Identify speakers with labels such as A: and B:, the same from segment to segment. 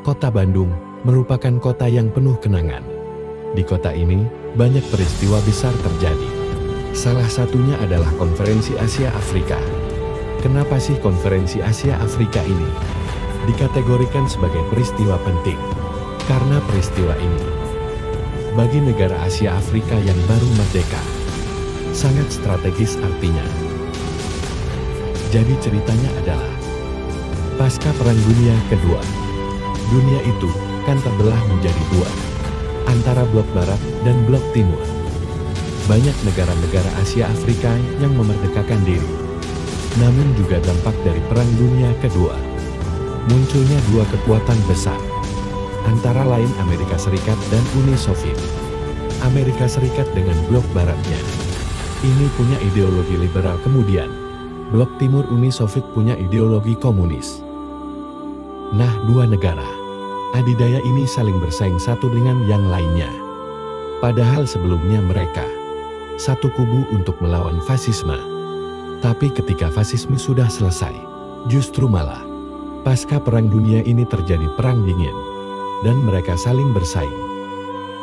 A: Kota Bandung merupakan kota yang penuh kenangan. Di kota ini, banyak peristiwa besar terjadi. Salah satunya adalah Konferensi Asia Afrika. Kenapa sih Konferensi Asia Afrika ini dikategorikan sebagai peristiwa penting? Karena peristiwa ini, bagi negara Asia Afrika yang baru merdeka, sangat strategis artinya. Jadi ceritanya adalah, pasca Perang Dunia Kedua, dunia itu kan terbelah menjadi dua, antara blok barat dan blok timur. Banyak negara-negara Asia Afrika yang memerdekakan diri. Namun juga dampak dari Perang Dunia Kedua, munculnya dua kekuatan besar, antara lain Amerika Serikat dan Uni Soviet. Amerika Serikat dengan blok baratnya, ini punya ideologi liberal, kemudian blok timur Uni Soviet punya ideologi komunis. Nah, dua negara adidaya ini saling bersaing satu dengan yang lainnya. Padahal sebelumnya mereka satu kubu untuk melawan fasisme. Tapi ketika fasisme sudah selesai, justru malah pasca Perang Dunia ini terjadi Perang Dingin, dan mereka saling bersaing.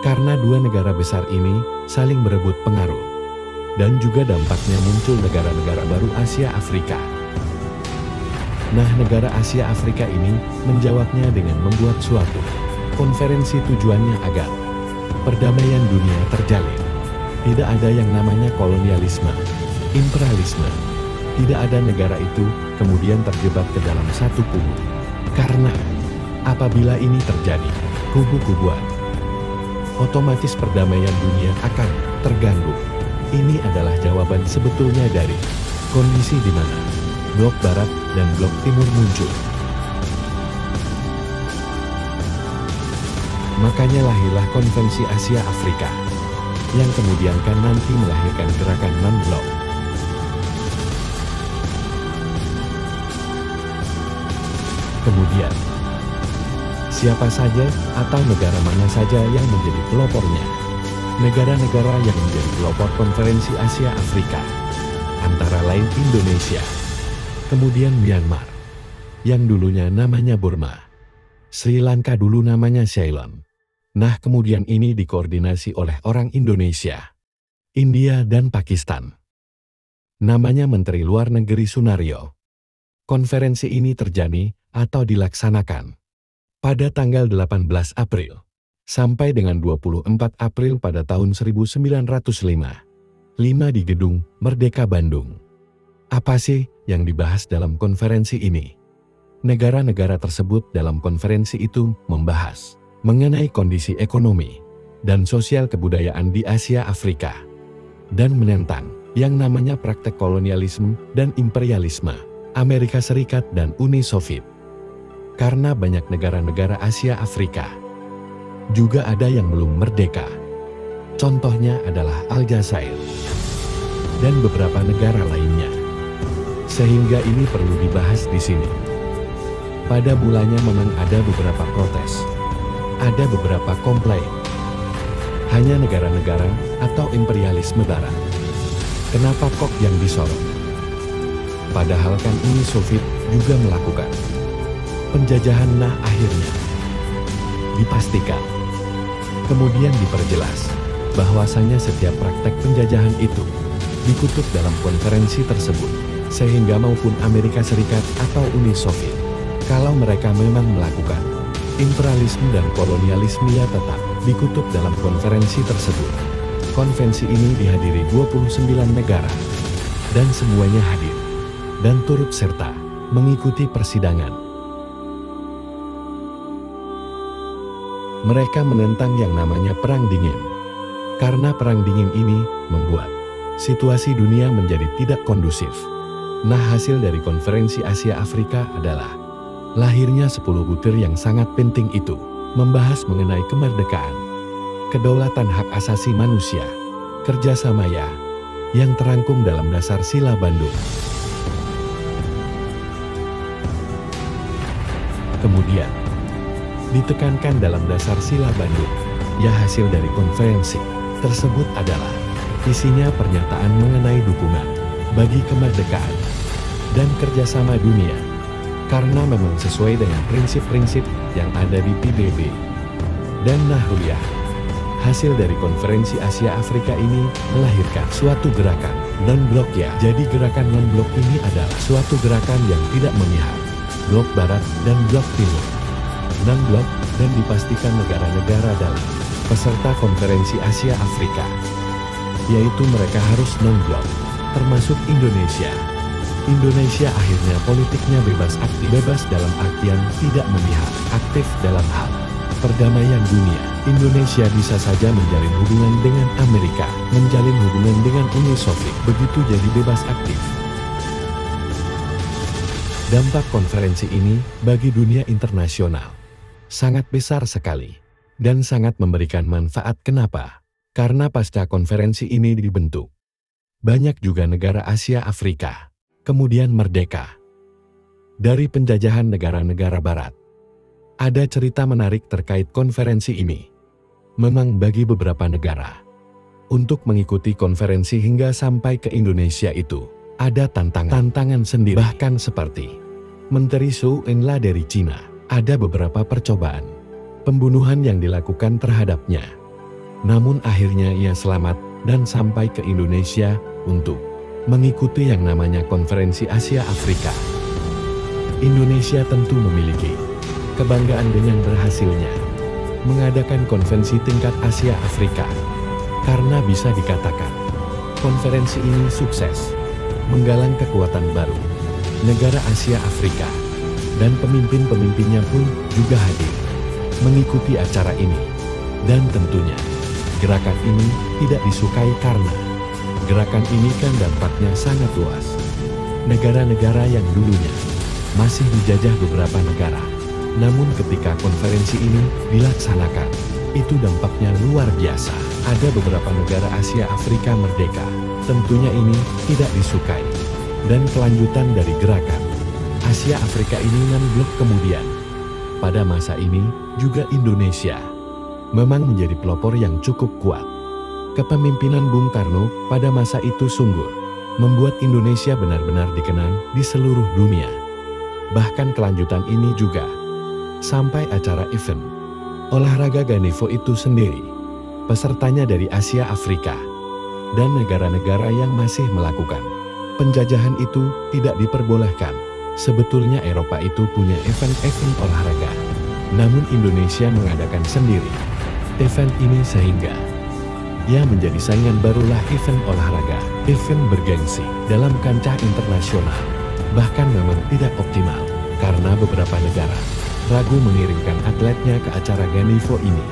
A: Karena dua negara besar ini saling berebut pengaruh, dan juga dampaknya muncul negara-negara baru Asia Afrika. Nah, negara Asia Afrika ini menjawabnya dengan membuat suatu konferensi, tujuannya agar perdamaian dunia terjalin. Tidak ada yang namanya kolonialisme, imperialisme. Tidak ada negara itu kemudian terjebak ke dalam satu kubu. Karena apabila ini terjadi, kubu-kubuan, otomatis perdamaian dunia akan terganggu. Ini adalah jawaban sebetulnya dari kondisi di mana blok barat dan blok timur muncul. Makanya lahirlah Konferensi Asia Afrika, yang kemudian kan nanti melahirkan gerakan non-blok. Kemudian, siapa saja atau negara mana saja yang menjadi pelopornya? Negara-negara yang menjadi pelopor Konferensi Asia Afrika, antara lain Indonesia, kemudian Myanmar, yang dulunya namanya Burma, Sri Lanka dulu namanya Ceylon. Nah, kemudian ini dikoordinasi oleh orang Indonesia, India dan Pakistan. Namanya Menteri Luar Negeri Sunario. Konferensi ini terjadi atau dilaksanakan pada tanggal 18 April sampai dengan 24 April pada tahun 1905 di Gedung Merdeka Bandung. Apa sih yang dibahas dalam konferensi ini? Negara-negara tersebut dalam konferensi itu membahas mengenai kondisi ekonomi dan sosial kebudayaan di Asia Afrika, dan menentang yang namanya praktek kolonialisme dan imperialisme Amerika Serikat dan Uni Soviet. Karena banyak negara-negara Asia Afrika juga ada yang belum merdeka. Contohnya adalah Aljazair dan beberapa negara lainnya. Sehingga ini perlu dibahas di sini. Pada mulanya memang ada beberapa protes, ada beberapa komplain. Hanya negara-negara atau imperialisme barat, kenapa kok yang disorot? Padahal kan Uni Soviet juga melakukan penjajahan. Nah, akhirnya dipastikan, kemudian diperjelas bahwasanya setiap praktek penjajahan itu dikutuk dalam konferensi tersebut, sehingga maupun Amerika Serikat atau Uni Soviet, kalau mereka memang melakukan imperialisme dan kolonialisme, ya tetap dikutuk dalam konferensi tersebut. Konvensi ini dihadiri 29 negara, dan semuanya hadir dan turut serta mengikuti persidangan. Mereka menentang yang namanya Perang Dingin, karena Perang Dingin ini membuat situasi dunia menjadi tidak kondusif. Nah, hasil dari Konferensi Asia Afrika adalah lahirnya 10 butir yang sangat penting itu, membahas mengenai kemerdekaan, kedaulatan, hak asasi manusia, kerjasama yang terangkum dalam dasar Sila Bandung. Kemudian ditekankan dalam dasar Sila Bandung, hasil dari konferensi tersebut adalah isinya pernyataan mengenai dukungan bagi kemerdekaan dan kerjasama dunia. karena memang sesuai dengan prinsip-prinsip yang ada di PBB. Dan Nahdliyah. Hasil dari konferensi Asia Afrika ini melahirkan suatu gerakan non-blok ya. Jadi gerakan non-blok ini adalah suatu gerakan yang tidak memihak blok barat dan blok timur. Non-blok dan dipastikan negara-negara dalam peserta konferensi Asia Afrika, yaitu mereka harus non-blok, termasuk Indonesia. Indonesia akhirnya politiknya bebas aktif, bebas dalam artian tidak memihak, aktif dalam hal perdamaian dunia. Indonesia bisa saja menjalin hubungan dengan Amerika, menjalin hubungan dengan Uni Soviet, begitu jadi bebas aktif. Dampak konferensi ini bagi dunia internasional sangat besar sekali dan sangat memberikan manfaat. Kenapa? Karena pasca konferensi ini dibentuk, banyak juga negara Asia Afrika kemudian merdeka dari penjajahan negara-negara barat. Ada cerita menarik terkait konferensi ini. Memang bagi beberapa negara, untuk mengikuti konferensi hingga sampai ke Indonesia itu, ada tantangan sendiri. Bahkan seperti Menteri Zhou Enlai dari Cina, ada beberapa percobaan pembunuhan yang dilakukan terhadapnya. Namun akhirnya ia selamat dan sampai ke Indonesia untuk mengikuti yang namanya konferensi Asia Afrika. Indonesia tentu memiliki kebanggaan dengan berhasilnya mengadakan konferensi tingkat Asia Afrika, karena bisa dikatakan konferensi ini sukses menggalang kekuatan baru negara Asia Afrika, dan pemimpin-pemimpinnya pun juga hadir mengikuti acara ini. Dan tentunya gerakan ini tidak disukai karena gerakan ini kan dampaknya sangat luas. Negara-negara yang dulunya masih dijajah beberapa negara, namun ketika konferensi ini dilaksanakan, itu dampaknya luar biasa. Ada beberapa negara Asia Afrika merdeka. Tentunya ini tidak disukai. Dan kelanjutan dari gerakan Asia Afrika ini non-blok kemudian. Pada masa ini juga Indonesia memang menjadi pelopor yang cukup kuat. Kepemimpinan Bung Karno pada masa itu sungguh membuat Indonesia benar-benar dikenang di seluruh dunia. Bahkan kelanjutan ini juga sampai acara event olahraga Ganevo itu sendiri, pesertanya dari Asia Afrika dan negara-negara yang masih melakukan penjajahan itu tidak diperbolehkan. Sebetulnya Eropa itu punya event-event olahraga, namun Indonesia mengadakan sendiri event ini sehingga ia menjadi saingan barulah event olahraga, event bergengsi dalam kancah internasional. Bahkan memang tidak optimal karena beberapa negara ragu mengirimkan atletnya ke acara Ganevo ini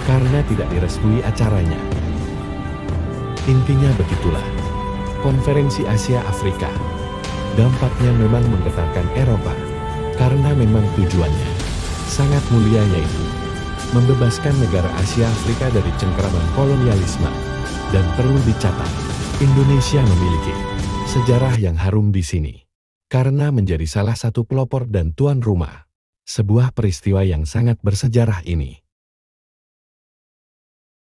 A: karena tidak direstui acaranya. Intinya begitulah konferensi Asia Afrika. Dampaknya memang menggetarkan Eropa karena memang tujuannya sangat mulia, yaitu membebaskan negara Asia Afrika dari cengkeraman kolonialisme. Dan perlu dicatat, Indonesia memiliki sejarah yang harum di sini karena menjadi salah satu pelopor dan tuan rumah sebuah peristiwa yang sangat bersejarah ini.